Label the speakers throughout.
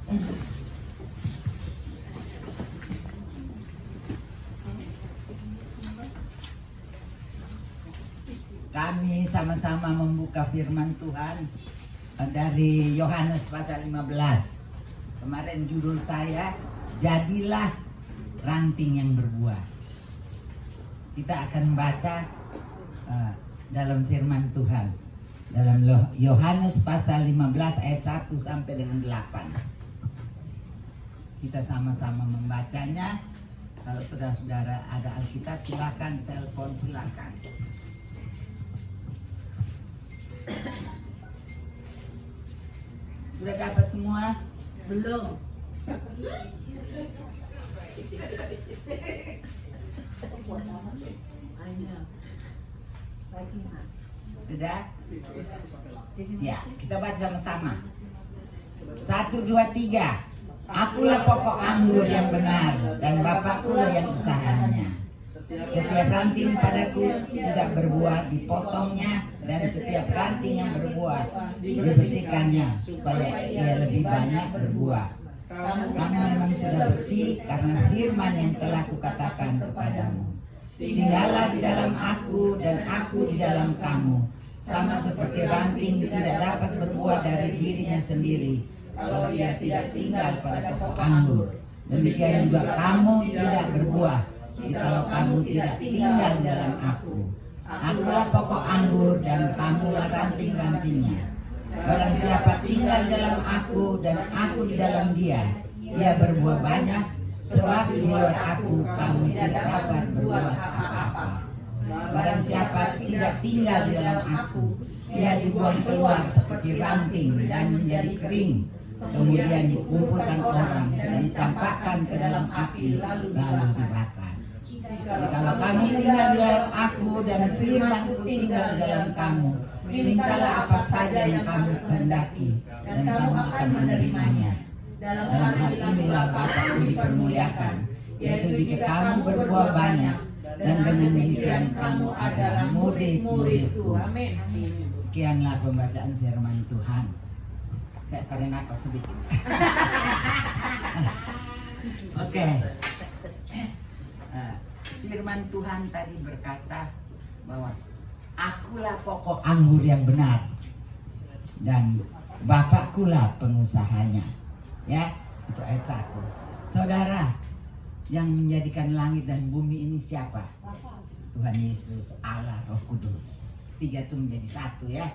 Speaker 1: Kami sama-sama membuka firman Tuhan dari Yohanes pasal 15. Kemarin judul saya, Jadilah Ranting yang Berbuah. Kita akan baca dalam firman Tuhan dalam Yohanes pasal 15 ayat 1 sampai dengan 8. Kita sama-sama membacanya. Kalau saudara-saudara ada Alkitab, silakan, cellphone silakan. Sudah dapat semua?
Speaker 2: Belum.
Speaker 1: Sudah? Ya, kita baca sama-sama. 1, 2, 3. Akulah pokok anggur yang benar, dan Bapakkulah yang usahanya. Setiap ranting padaku tidak berbuah dipotongnya, dan setiap ranting yang berbuah dibersihkannya supaya ia lebih banyak berbuah. Kamu memang sudah bersih karena firman yang telah kukatakan kepadamu. Tinggallah di dalam aku dan aku di dalam kamu. Sama seperti ranting tidak dapat berbuah dari dirinya sendiri kalau ia tidak tinggal pada pokok anggur. Demikian juga kamu tidak berbuah jikalau kamu tidak tinggal di dalam aku. Akulah pokok anggur dan kamulah ranting-rantingnya. Barang siapa tinggal di dalam aku dan aku di dalam dia, ia berbuah banyak, sebab di luar aku kamu tidak dapat berbuat apa-apa. Barang siapa tidak tinggal di dalam aku, ia dibuang keluar seperti ranting dan menjadi kering. Kemudian dikumpulkan orang dan dicampakkan ke dalam api lalu dibakar. Jadi kalau kamu tinggal di dalam aku dan firman-Ku tinggal di dalam kamu, mintalah apa saja yang kamu kehendaki dan kamu akan menerimanya. Dalam hal inilah Bapa-Ku dipermuliakan, yaitu jika kamu berbuah banyak, dan dengan demikian kamu adalah murid-murid-Ku. Sekianlah pembacaan firman Tuhan. Saya tarik nafas sedikit. Oke. Firman Tuhan tadi berkata bahwa akulah pokok anggur yang benar dan Bapakkulah pengusahanya. Ya, itu ayat 1. Saudara, yang menjadikan langit dan bumi ini siapa? Tuhan Yesus, Allah, Roh Kudus. 3 itu menjadi 1 ya.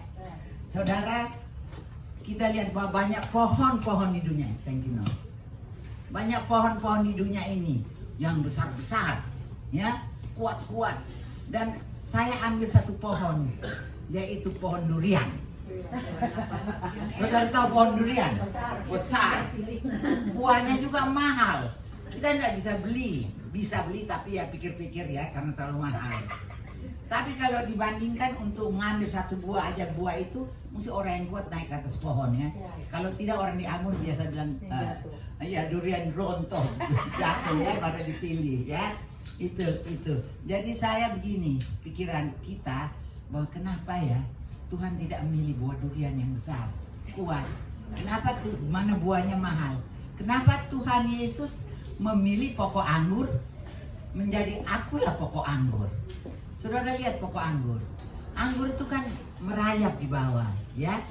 Speaker 1: Saudara, kita lihat bahwa banyak pohon-pohon di dunia. Thank you, no. Banyak pohon-pohon di dunia ini yang besar-besar, ya, kuat-kuat. Dan saya ambil satu pohon, yaitu pohon durian. Saudara tahu pohon durian? Besar. Buahnya juga mahal. Kita tidak bisa beli tapi ya pikir-pikir ya karena terlalu mahal. Tapi kalau dibandingkan untuk mengambil satu buah aja, buah itu mesti orang yang kuat naik ke atas pohon ya. Kalau tidak orang di Ambon biasa bilang ya durian rontok jatuh ya baru dipilih ya. Itu. Jadi saya begini, pikiran kita bahwa kenapa ya Tuhan tidak memilih buah durian yang besar, kuat. Kenapa tuh? Mana buahnya mahal? Kenapa Tuhan Yesus memilih pokok anggur menjadi akulah pokok anggur? Saudara lihat pokok anggur. Anggur itu kan merayap di bawah, ya,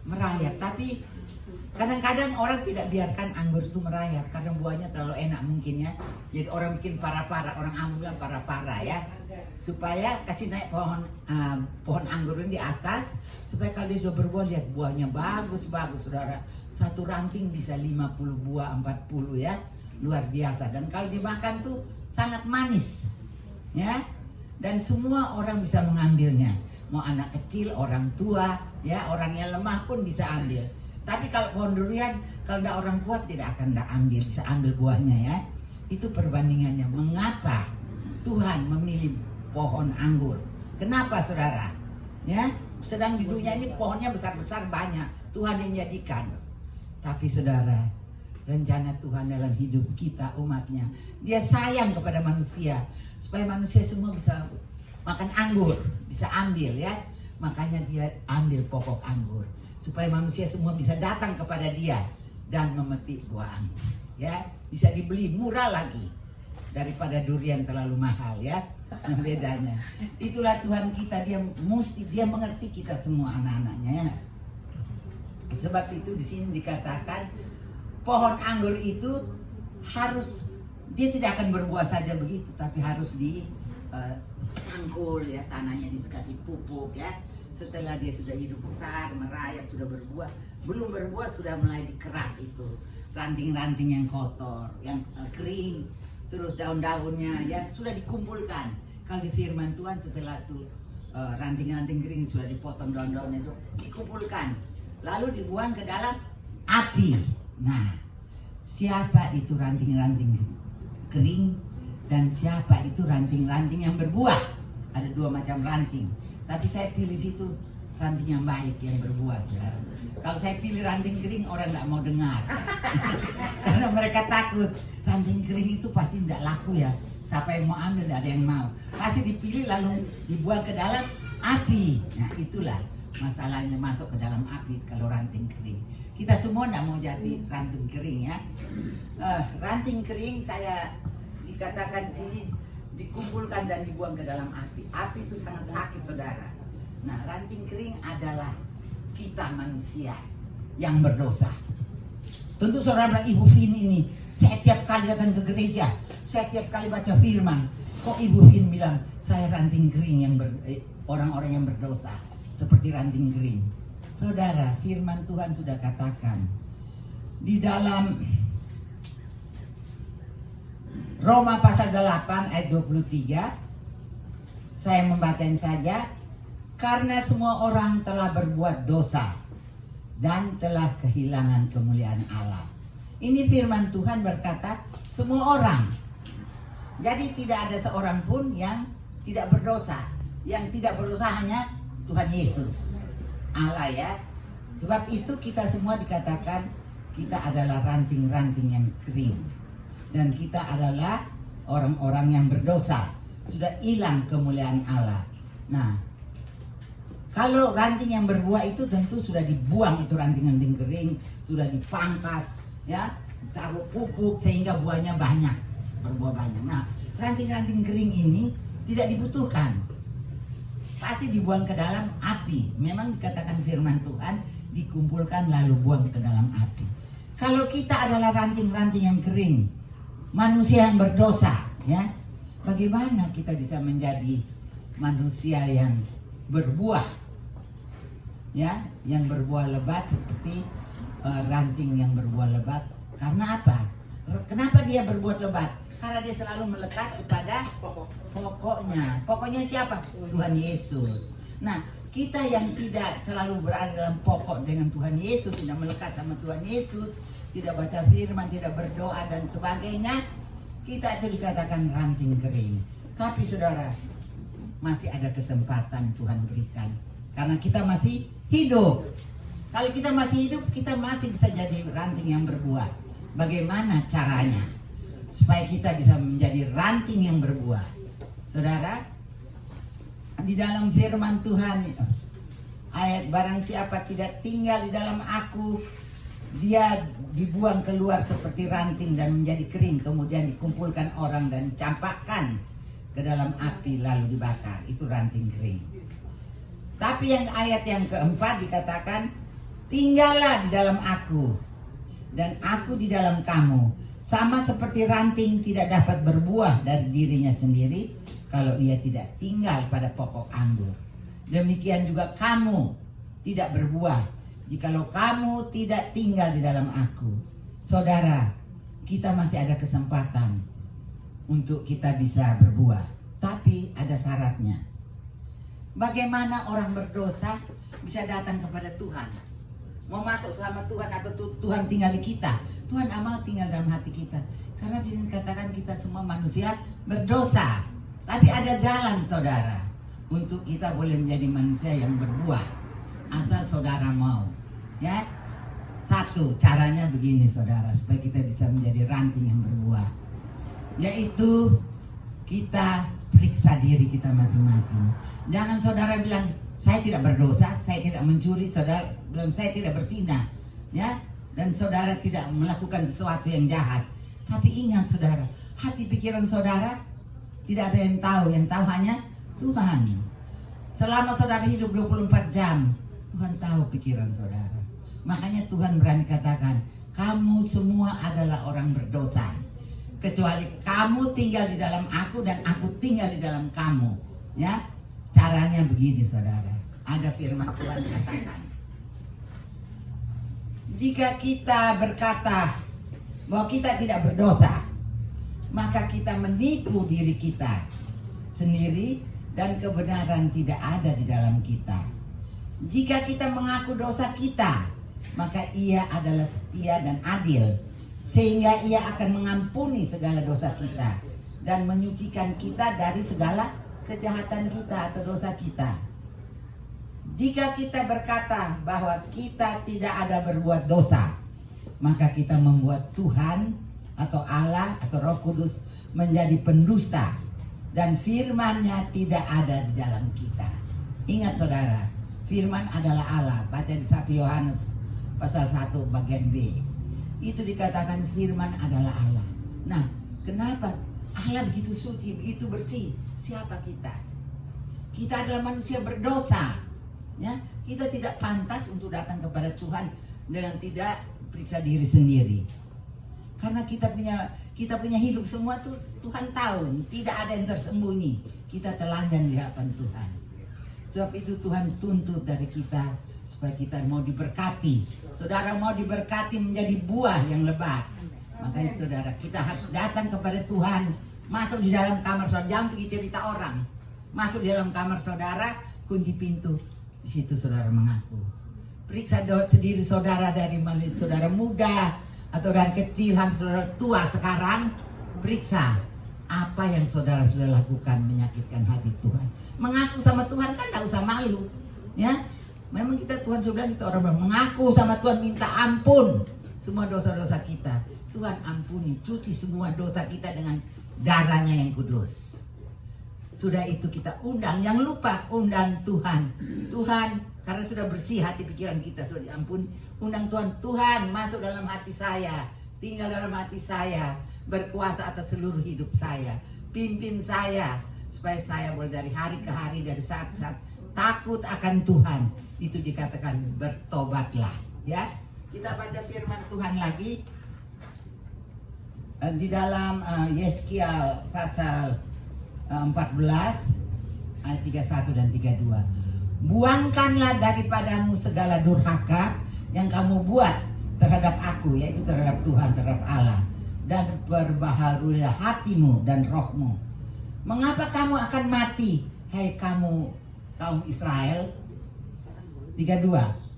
Speaker 1: merayap. Tapi kadang-kadang orang tidak biarkan anggur itu merayap karena buahnya terlalu enak mungkin ya. Jadi orang bikin para-para, orang Ambon bilang para-para ya, supaya kasih naik pohon anggur ini di atas, supaya kalau dia sudah berbuah lihat buahnya bagus-bagus, saudara. Satu ranting bisa 50 buah, 40 ya, luar biasa. Dan kalau dimakan tuh sangat manis, ya. Dan semua orang bisa mengambilnya. Mau anak kecil, orang tua, ya, orang yang lemah pun bisa ambil. Tapi kalau pohon durian, kalau tidak orang kuat tidak akan ambil, bisa ambil buahnya ya. Itu perbandingannya. Mengapa Tuhan memilih pohon anggur? Kenapa saudara? Ya, sedang di dunia ini pohonnya besar-besar banyak. Tuhan yang jadikan. Tapi saudara, rencana Tuhan dalam hidup kita umatnya, Dia sayang kepada manusia supaya manusia semua bisa makan anggur, bisa ambil ya. Makanya Dia ambil pokok anggur supaya manusia semua bisa datang kepada Dia dan memetik buah anggur. Ya, bisa dibeli murah lagi daripada durian terlalu mahal ya. Bedanya. Itulah Tuhan kita, dia mengerti kita semua anak-anaknya ya. Sebab itu di sini dikatakan pohon anggur itu dia tidak akan berbuah saja begitu, tapi harus cangkul ya, tanahnya dikasih pupuk ya. Setelah dia sudah hidup besar, merayap, sudah berbuah, belum berbuah sudah mulai dikerak itu ranting-ranting yang kotor, yang kering, terus daun-daunnya ya sudah dikumpulkan. Kalau di firman Tuhan setelah itu ranting-ranting kering sudah dipotong, daun-daunnya itu dikumpulkan, lalu dibuang ke dalam api. Nah, siapa itu ranting-ranting kering dan siapa itu ranting-ranting yang berbuah? Ada dua macam ranting, tapi saya pilih situ ranting yang baik yang berbuah sekarang. Kalau saya pilih ranting kering, orang tidak mau dengar karena mereka takut ranting kering itu pasti tidak laku ya. Siapa yang mau ambil, tidak ada yang mau. Pasti dipilih lalu dibuang ke dalam api. Nah itulah masalahnya, masuk ke dalam api kalau ranting kering. Kita semua tidak mau jadi ranting kering ya. Ranting kering saya dikatakan di sini dikumpulkan dan dibuang ke dalam api. Api itu sangat sakit saudara. Nah ranting kering adalah kita manusia yang berdosa. Tentu saudara Ibu Vin ini, saya tiap kali datang ke gereja, saya tiap kali baca firman, kok Ibu Vin bilang saya ranting kering yang orang-orang yang berdosa seperti ranting kering. Saudara, firman Tuhan sudah katakan di dalam Roma pasal 8 ayat 23, saya membacanya saja. Karena semua orang telah berbuat dosa dan telah kehilangan kemuliaan Allah. Ini firman Tuhan berkata semua orang. Jadi tidak ada seorang pun yang tidak berdosa. Yang tidak berdosa hanya Tuhan Yesus, Allah ya. Sebab itu kita semua dikatakan kita adalah ranting-ranting yang kering. Dan kita adalah orang-orang yang berdosa. Sudah hilang kemuliaan Allah. Nah, kalau ranting yang berbuah itu tentu sudah dibuang, itu ranting-ranting kering, sudah dipangkas, ya, taruh pupuk sehingga buahnya banyak, berbuah banyak. Nah, ranting-ranting kering ini tidak dibutuhkan, pasti dibuang ke dalam api. Memang dikatakan firman Tuhan dikumpulkan lalu buang ke dalam api. Kalau kita adalah ranting-ranting yang kering, manusia yang berdosa, ya, bagaimana kita bisa menjadi manusia yang berbuah? Ya, yang berbuah lebat seperti ranting yang berbuah lebat. Karena apa? Kenapa dia berbuah lebat? Karena dia selalu melekat kepada pokoknya. Pokoknya siapa? Tuhan Yesus. Nah, kita yang tidak selalu berada dalam pokok dengan Tuhan Yesus, tidak melekat sama Tuhan Yesus, tidak baca firman, tidak berdoa dan sebagainya, kita itu dikatakan ranting kering. Tapi saudara, masih ada kesempatan Tuhan berikan. Karena kita masih hidup. Kalau kita masih hidup, kita masih bisa jadi ranting yang berbuah. Bagaimana caranya supaya kita bisa menjadi ranting yang berbuah? Saudara, di dalam firman Tuhan ayat barang siapa tidak tinggal di dalam aku, dia dibuang keluar seperti ranting dan menjadi kering, kemudian dikumpulkan orang dan dicampakkan ke dalam api lalu dibakar. Itu ranting kering. Tapi yang ayat yang keempat dikatakan, tinggallah di dalam aku dan aku di dalam kamu. Sama seperti ranting tidak dapat berbuah dari dirinya sendiri kalau ia tidak tinggal pada pokok anggur. Demikian juga kamu tidak berbuah jikalau kamu tidak tinggal di dalam aku. Saudara, kita masih ada kesempatan untuk kita bisa berbuah. Tapi ada syaratnya. Bagaimana orang berdosa bisa datang kepada Tuhan? Mau masuk sama Tuhan atau Tuhan tinggal di kita? Tuhan amal tinggal dalam hati kita. Karena di sini katakan kita semua manusia berdosa. Tapi ada jalan saudara untuk kita boleh menjadi manusia yang berbuah. Asal saudara mau. Ya, satu caranya begini saudara, supaya kita bisa menjadi ranting yang berbuah. Yaitu kita periksa diri kita masing-masing. Jangan saudara bilang saya tidak berdosa, saya tidak mencuri, saudara bilang saya tidak berzina. Ya, dan saudara tidak melakukan sesuatu yang jahat. Tapi ingat saudara, hati pikiran saudara tidak ada yang tahu hanya Tuhan. Selama saudara hidup 24 jam, Tuhan tahu pikiran saudara. Makanya Tuhan berani katakan, kamu semua adalah orang berdosa, kecuali kamu tinggal di dalam aku dan aku tinggal di dalam kamu. Ya, caranya begini saudara. Ada firman Tuhan katakan, jika kita berkata bahwa kita tidak berdosa, maka kita menipu diri kita sendiri dan kebenaran tidak ada di dalam kita. Jika kita mengaku dosa kita, maka Ia adalah setia dan adil, sehingga Ia akan mengampuni segala dosa kita dan menyucikan kita dari segala kejahatan kita atau dosa kita. Jika kita berkata bahwa kita tidak ada berbuat dosa, maka kita membuat Tuhan atau Allah atau Roh Kudus menjadi pendusta dan firman-Nya tidak ada di dalam kita. Ingat saudara, firman adalah Allah. Baca di 1 Yohanes pasal 1 bagian B. Itu dikatakan firman adalah Allah. Nah, kenapa Allah begitu suci, begitu bersih? Siapa kita? Kita adalah manusia berdosa. Ya, kita tidak pantas untuk datang kepada Tuhan dengan tidak periksa diri sendiri. Karena kita punya hidup semua tuh Tuhan tahu, tidak ada yang tersembunyi. Kita telanjang di hadapan Tuhan. Sebab itu Tuhan tuntut dari kita supaya kita mau diberkati. Saudara mau diberkati menjadi buah yang lebat. Makanya saudara, kita harus datang kepada Tuhan, masuk di dalam kamar saudara, jangan pergi cerita orang. Masuk di dalam kamar saudara, kunci pintu. Di situ saudara mengaku. Periksa sendiri saudara, dari mana saudara muda atau dari kecil sampai saudara tua sekarang. Periksa apa yang saudara sudah lakukan menyakitkan hati Tuhan. Mengaku sama Tuhan kan tidak usah malu. Ya, memang kita Tuhan sudah kita orang mengaku sama Tuhan, minta ampun semua dosa-dosa kita. Tuhan ampuni, cuci semua dosa kita dengan darahnya yang kudus. Sudah itu kita undang, yang lupa undang Tuhan. Tuhan, karena sudah bersih hati pikiran kita, sudah diampuni. Undang Tuhan, Tuhan masuk dalam hati saya, tinggal dalam hati saya, berkuasa atas seluruh hidup saya. Pimpin saya, supaya saya boleh dari hari ke hari, dari saat ke saat takut akan Tuhan. Itu dikatakan bertobatlah. Ya, kita baca firman Tuhan lagi di dalam Yeskiel pasal 14 ayat 31 dan 32. Buangkanlah daripadamu segala durhaka yang kamu buat terhadap aku, yaitu terhadap Tuhan, terhadap Allah, dan perbaharuilah hatimu dan rohmu. Mengapa kamu akan mati, hai kamu kaum Israel? 32.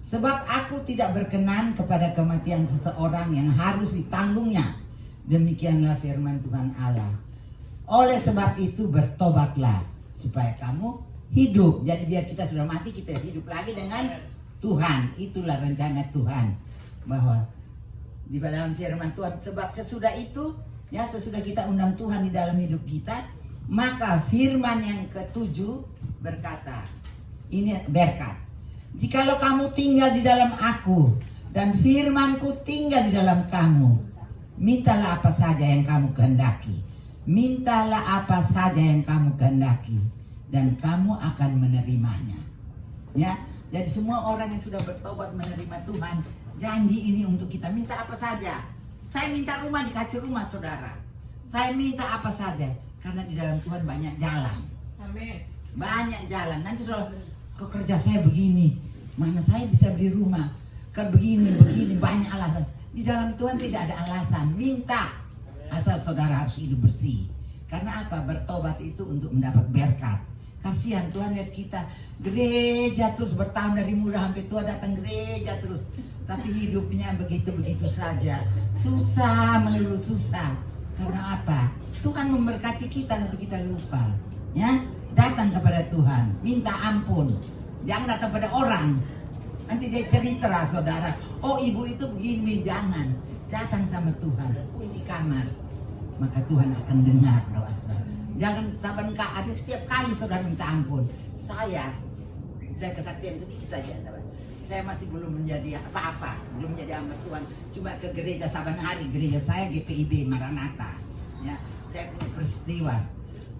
Speaker 1: Sebab aku tidak berkenan kepada kematian seseorang yang harus ditanggungnya. Demikianlah firman Tuhan Allah. Oleh sebab itu bertobatlah supaya kamu hidup. Jadi biar kita sudah mati, kita hidup lagi dengan Tuhan. Itulah rencana Tuhan, bahwa di dalam firman Tuhan. Sebab sesudah itu, ya sesudah kita undang Tuhan di dalam hidup kita, maka firman yang ketujuh berkata, ini berkat. Jikalau kamu tinggal di dalam aku dan firmanku tinggal di dalam kamu, mintalah apa saja yang kamu kehendaki. Mintalah apa saja yang kamu kehendaki dan kamu akan menerimanya. Ya, jadi semua orang yang sudah bertobat menerima Tuhan, janji ini untuk kita. Minta apa saja. Saya minta rumah, dikasih rumah saudara. Saya minta apa saja, karena di dalam Tuhan banyak jalan. Amin. Banyak jalan. Nanti saudara, kok kerja saya begini, mana saya bisa beli rumah? Kan begini banyak alasan. Di dalam Tuhan tidak ada alasan. Minta. Asal saudara harus hidup bersih. Karena apa? Bertobat itu untuk mendapat berkat. Kasihan Tuhan lihat kita gereja terus bertahun, dari muda sampai tua datang gereja terus. Tapi hidupnya begitu-begitu saja. Susah, melulu susah. Karena apa? Tuhan memberkati kita tapi kita lupa. Ya, datang kepada Tuhan, minta ampun. Jangan datang pada orang. Nanti dia cerita saudara, oh ibu itu begini, jangan. Datang sama Tuhan, kunci kamar, maka Tuhan akan dengar doa saudara. Jangan saban ada setiap kali saudara minta ampun. Saya kesaksian sedikit saja. saya masih belum menjadi apa-apa, belum menjadi hamba Tuhan. Cuma ke gereja saban hari, gereja saya GPIB Maranatha. Ya, saya punya peristiwa.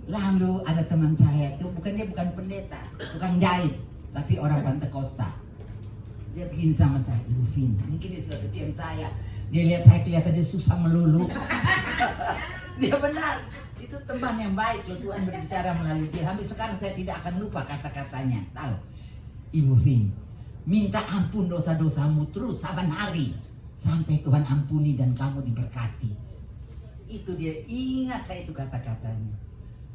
Speaker 1: Lalu ada teman saya itu dia bukan pendeta, bukan jahit, tapi orang Pantekosta. Dia begini sama saya, Ibu Vin, mungkin dia sudah kecium saya. Dia lihat saya kelihatannya susah melulu. Dia benar, itu teman yang baik loh, Tuhan berbicara melalui dia. Sampai sekarang saya tidak akan lupa kata-katanya. Tahu, Ibu Vin, minta ampun dosa-dosamu terus saban hari sampai Tuhan ampuni dan kamu diberkati. Itu dia, ingat saya itu kata-katanya.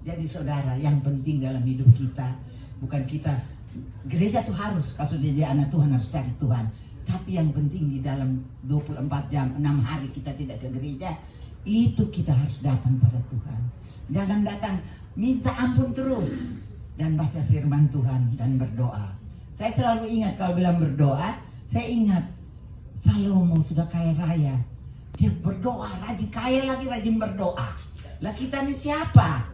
Speaker 1: Jadi saudara, yang penting dalam hidup kita bukan kita gereja tuh harus, kalau sudah jadi anak Tuhan harus cari Tuhan. Tapi yang penting di dalam 24 jam, 6 hari kita tidak ke gereja, itu kita harus datang pada Tuhan. Jangan datang minta ampun terus dan baca firman Tuhan dan berdoa. Saya selalu ingat kalau bilang berdoa, saya ingat Salomo sudah kaya raya. Dia berdoa, rajin kaya lagi, rajin berdoa. Lah kita ini siapa?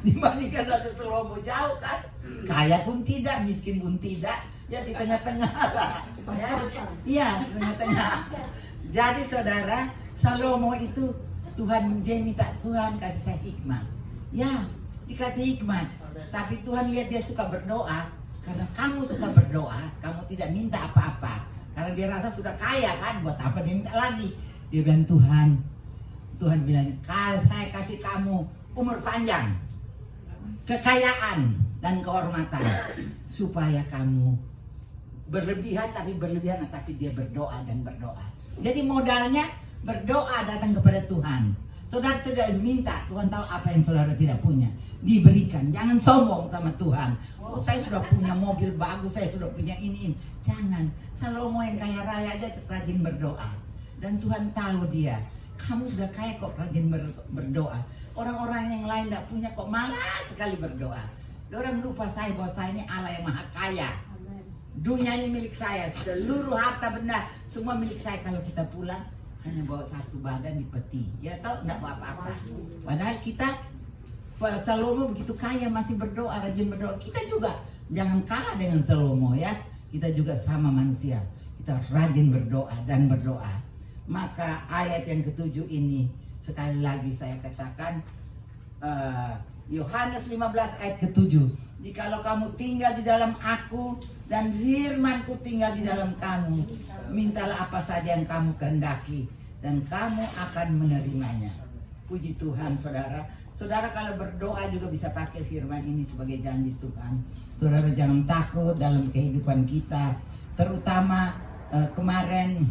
Speaker 1: Dibandingkan Raja Salomo jauh kan? Kaya pun tidak, miskin pun tidak. Ya di tengah-tengah lah. Ya, tengah-tengah. Jadi saudara, Salomo itu Tuhan, dia minta Tuhan kasih saya hikmat. Ya, dikasih hikmat. Tapi Tuhan lihat dia suka berdoa. Karena kamu suka berdoa, kamu tidak minta apa-apa. Karena dia rasa sudah kaya kan, buat apa dia minta lagi? Dia bilang Tuhan bilang, saya kasih kamu umur panjang, kekayaan dan kehormatan, supaya kamu berlebihan tapi dia berdoa dan berdoa. Jadi modalnya berdoa, datang kepada Tuhan. Saudara tidak minta, Tuhan tahu apa yang saudara tidak punya, diberikan. Jangan sombong sama Tuhan. Oh, saya sudah punya mobil bagus, saya sudah punya ini. Jangan. Salomo yang kaya raya aja rajin berdoa. Dan Tuhan tahu dia, kamu sudah kaya kok rajin berdoa. Orang-orang yang lain tidak punya kok malas sekali berdoa. Orang lupa saya bahwa saya ini Allah yang maha kaya. Dunia ini milik saya, seluruh harta benda semua milik saya. Kalau kita pulang hanya bawa satu badan di peti, ya tahu enggak bawa apa-apa. Padahal kita, Salomo begitu kaya masih berdoa, rajin berdoa. Kita juga jangan kalah dengan Salomo ya. Kita juga sama manusia, kita rajin berdoa dan berdoa. Maka ayat yang ketujuh ini sekali lagi saya katakan, Yohanes 15 ayat ketujuh. Jikalau kamu tinggal di dalam aku dan firman-Ku tinggal di dalam kamu, mintalah apa saja yang kamu kehendaki dan kamu akan menerimanya. Puji Tuhan saudara. Saudara kalau berdoa juga bisa pakai firman ini sebagai janji Tuhan. Saudara jangan takut dalam kehidupan kita. Terutama kemarin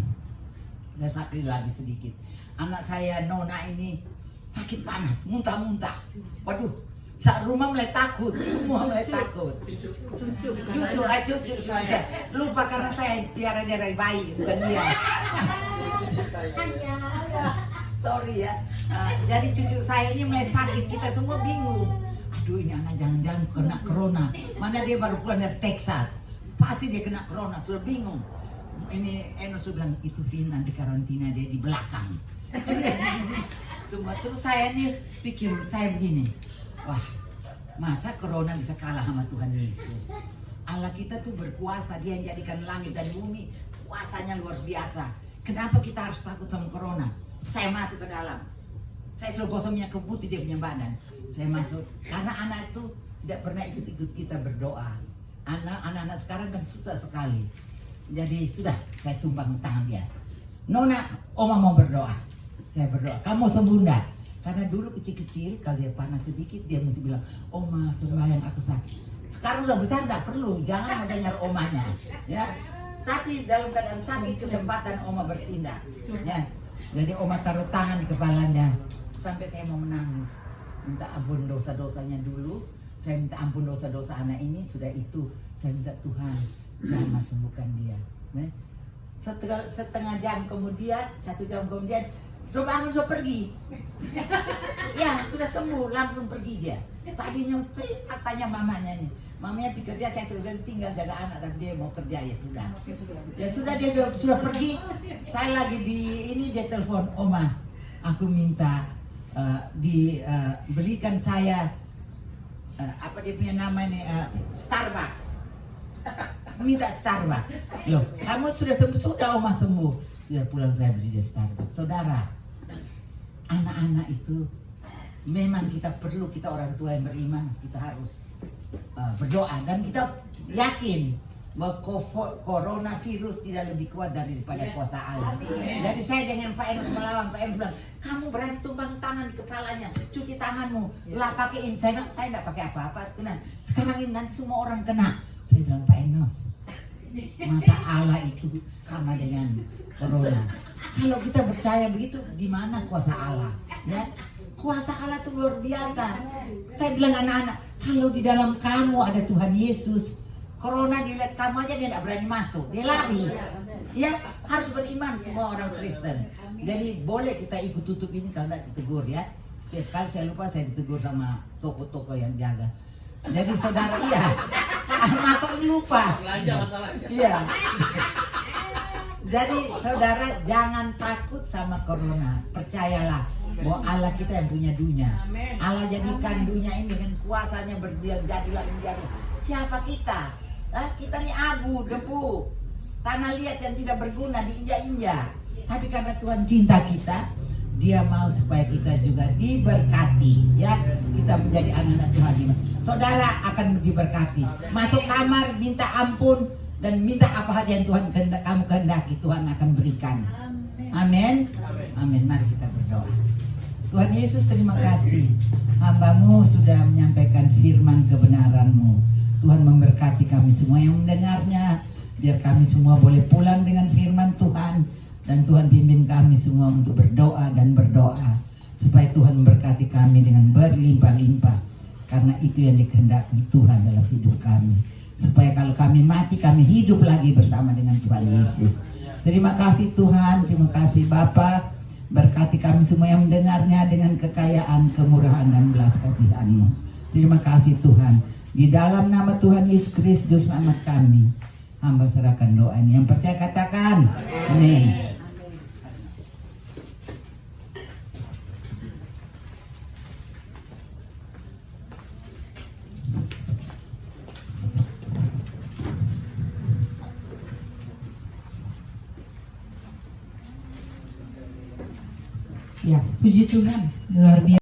Speaker 1: saya sakit lagi sedikit. Anak saya Nona ini sakit panas, muntah-muntah. Waduh, saat rumah mulai takut, semua mulai takut. Cucu saja. Lupa karena saya piara dia dari bayi, bukan dia. Sorry ya. Jadi cucu saya ini mulai sakit, kita semua bingung. Aduh, ini anak jangan-jangan kena corona. Mana dia baru pulang dari Texas, pasti dia kena corona. Sudah bingung. Ini Enos sudah bilang itu Vin, nanti karantina dia di belakang. Semua terus saya nih pikir saya begini, wah masa corona bisa kalah sama Tuhan Yesus? Allah kita tuh berkuasa, dia yang jadikan langit dan bumi, kuasanya luar biasa. Kenapa kita harus takut sama corona? Saya masuk ke dalam, saya suruh gosok minyak putih dia punya badan. Saya masuk, karena anak itu tidak pernah ikut-ikut kita berdoa. Anak-anak sekarang kan susah sekali. Jadi sudah saya tumbang tangan dia. Nona, Oma mau berdoa. Saya berdoa, kamu sembuh enggak? Karena dulu kecil-kecil kalau dia panas sedikit dia mesti bilang, Oma sembahyang aku sakit. Sekarang sudah besar enggak perlu, jangan mau dengar omanya. Ya. Tapi dalam keadaan sakit kesempatan Oma bertindak. Ya. Jadi Oma taruh tangan di kepalanya sampai saya mau menangis. Minta ampun dosa-dosanya dulu. Saya minta ampun dosa-dosa anak ini. Sudah itu saya minta Tuhan jangan sembuhkan dia. Setengah jam kemudian, 1 jam kemudian, sudah bangun, sudah pergi. Ya, sudah sembuh, langsung pergi dia. Tadinya saya tanya mamanya nih. Mamanya pikir dia, saya sudah tinggal jaga anak, tapi dia mau kerja, ya sudah. Ya sudah, dia sudah pergi. Saya lagi dia telepon, Oma, aku minta diberikan saya apa dia punya nama nih, Starbucks. minta Starbucks. Loh, kamu sudah sembuh, sudah Oma sembuh. Sudah pulang saya beli di Starbucks. Saudara, anak-anak itu memang kita perlu, kita orang tua yang beriman, kita harus berdoa dan kita yakin bahwa coronavirus tidak lebih kuat daripada kuasa Allah. Jadi saya dengan Pak Enos melawan, Pak Enos bilang, kamu berani tumbang tangan di kepalanya, cuci tanganmu, lah pakaiin. Saya bilang, saya tidak pakai apa-apa, kena. Sekarang ini nanti semua orang kena. Saya bilang, Pak Enos, masa Allah itu sama dengan corona? Kalau kita percaya begitu, di mana kuasa Allah? Ya, kuasa Allah itu luar biasa. Saya bilang anak-anak, kalau di dalam kamu ada Tuhan Yesus, corona dilihat kamu aja dia tidak berani masuk, dia lari. Ya, harus beriman semua orang Kristen. Jadi boleh kita ikut tutup ini kalau tidak ditegur ya. Setiap kali saya lupa saya ditegur sama toko-toko yang jaga. Jadi saudara iya, masuk lupa. Iya. Jadi saudara jangan takut sama corona. Percayalah bahwa Allah kita yang punya dunia. Allah jadikan dunia ini dengan kuasanya berdiam jadilah menjadi. Siapa kita? Kita ini abu, debu, tanah liat yang tidak berguna, diinjak-injak. Tapi karena Tuhan cinta kita, Dia mau supaya kita juga diberkati, ya. Kita menjadi anak-anak Tuhan. Saudara akan diberkati. Masuk kamar, minta ampun dan minta apa saja yang Tuhan kamu kehendaki, Tuhan akan berikan. Amin. Amin. Mari kita berdoa. Tuhan Yesus, terima kasih. Hamba-Mu sudah menyampaikan firman kebenaran-Mu. Tuhan memberkati kami semua yang mendengarnya. Biar kami semua boleh pulang dengan firman Tuhan. Dan Tuhan pimpin kami semua untuk berdoa dan berdoa. Supaya Tuhan memberkati kami dengan berlimpah-limpah. Karena itu yang dikehendaki Tuhan dalam hidup kami. Supaya kalau kami mati, kami hidup lagi bersama dengan Tuhan Yesus. Terima kasih Tuhan, terima kasih Bapa. Berkati kami semua yang mendengarnya dengan kekayaan, kemurahan, dan belas kasihan-Mu. Terima kasih Tuhan. Di dalam nama Tuhan Yesus Kristus anak kami, hamba serahkan doa ini. Yang percaya katakan amin. Ya, puji Tuhan, luar biasa.